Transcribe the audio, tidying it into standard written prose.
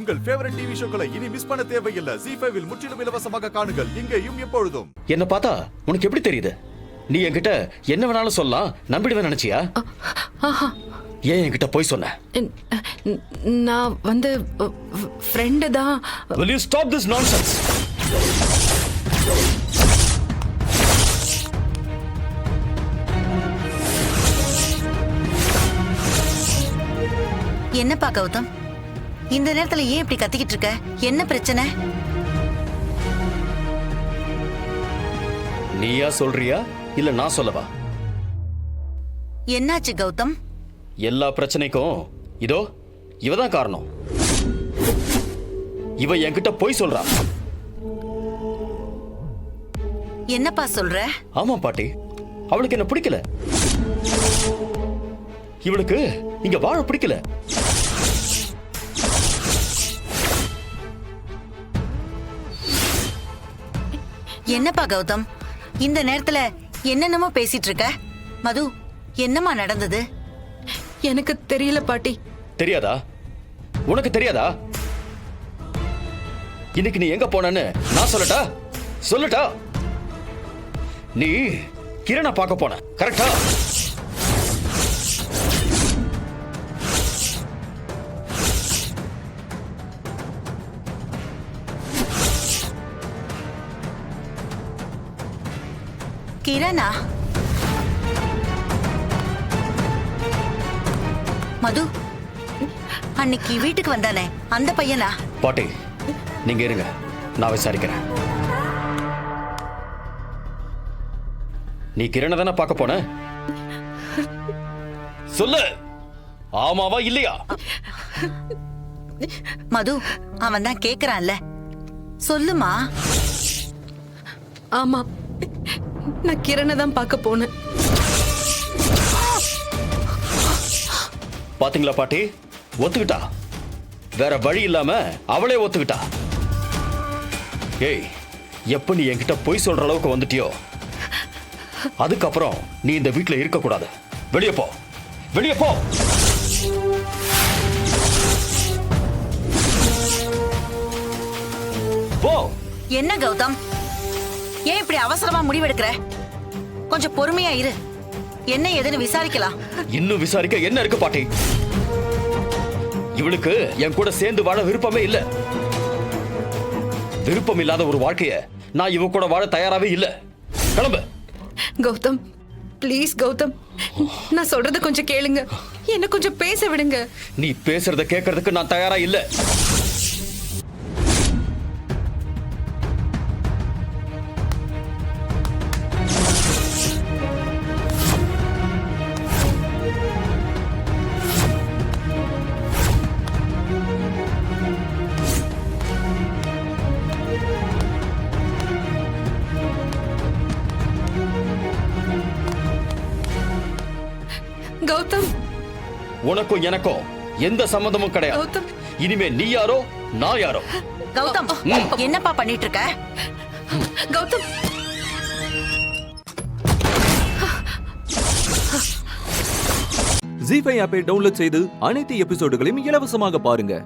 உங்கள் favourite TV ஷோக்களை இனி miss பண்ண தேவையில்லை. ZEE5 இல் முற்றிலும் இலவசமாக காணுங்கள், இங்கேயும் எப்பொழுதும். என்ன பார்த்தா உனக்கு எப்படி தெரியுது? நீ என்கிட்ட என்ன வேணாலும் சொல்லலாம், நம்பிடுவேன் நினைச்சியா? ஏன் என்கிட்ட போய் சொன்ன? நான் வந்து ஃப்ரெண்டு தான். Will you stop this nonsense? என்னப்பா கௌதம், இந்த நேரத்துல ஏன் இப்படி கத்திக்கிட்டு இருக்க? என்ன பிரச்சனை? நீயா சொல்றியா இல்ல நான் சொல்லவா? என்னாச்சு கௌதம்? எல்லா பிரச்சனைக்கும் இதோ இவதான் காரணம். இவ என்கிட்ட போய் சொல்றா. என்னப்பா சொல்ற? ஆமா பாட்டி, அவளுக்கு என்ன பிடிக்கல. இவளுக்கு இங்க வாழ பிடிக்கல. என்னப்பா கௌதம், இந்த நேரத்துல என்னென்னமோ பேசிட்டு இருக்க? மது, என்னம்மா நடந்தது? எனக்கு தெரியல பாட்டி. தெரியாதா? உனக்கு தெரியாதா? இன்னைக்கு நீ எங்க போனன்னு நான் சொல்லட்டா? சொல்லட்டா? நீ கிரணை பார்க்க போன, கரெக்டா? கிரணா? மது, அன்னைக்கு வீட்டுக்கு வந்தானே அந்த பையனா? பாட்டி நீங்க இருங்க, நான் விசாரிக்கிறேன். நீ கிரணை தானே பார்க்க போன? சொல்லு, ஆமாவா இல்லையா? மது, அவன் தான் கேக்குறான்ல, சொல்லுமா. ஆமா, நான் கிரணை தான் பார்க்க போனேன். பாத்தீங்களா பாட்டி, ஒத்துக்கிட்டா. வேற வழி இல்லாம அவளே ஒத்துக்கிட்டா. ஏய், எப்ப நீ என்கிட்ட பொய் சொல்ற அளவுக்கு வந்துட்டியோ அதுக்கப்புறம் நீ இந்த வீட்டுல இருக்க கூடாது. வெளியே போ, வெளியே போ. போ. என்ன கௌதம், ஏன் இப்படி அவசரமா முடிவெடுக்கிற? கொஞ்சம் பொறுமையா இரு, என்ன ஏதுன்னு விசாரிக்கலாம். இன்னும் விசாரிக்க என்ன இருக்கு பாட்டி? இவளுக்கு என் கூட சேர்ந்து வாழ விருப்பமே இல்ல. விருப்பம் இல்லாத ஒரு வாழ்க்கைய நான் இவ கூட வாழ தயாராவே இல்ல. கிளம்பு. கௌதம், ப்ளீஸ் கௌதம், நான் சொல்றத கொஞ்சம் கேளுங்க. என்ன கொஞ்சம் பேச விடுங்க. நீ பேசுறத கேட்கறதுக்கு நான் தயாரா இல்ல. கௌதம், உனக்கும் எனக்கும் எந்த சம்பந்தமும் கிடையாது. கௌதம், இனிமே நீ யாரோ நான் யாரோ. கௌதம், என்னப்பா பண்ணிட்டு இருக்க? கௌதம். ZEE5 ஆப்பை டவுன்லோட் செய்து அனைத்து எபிசோடுகளையும் இலவசமாக பாருங்க.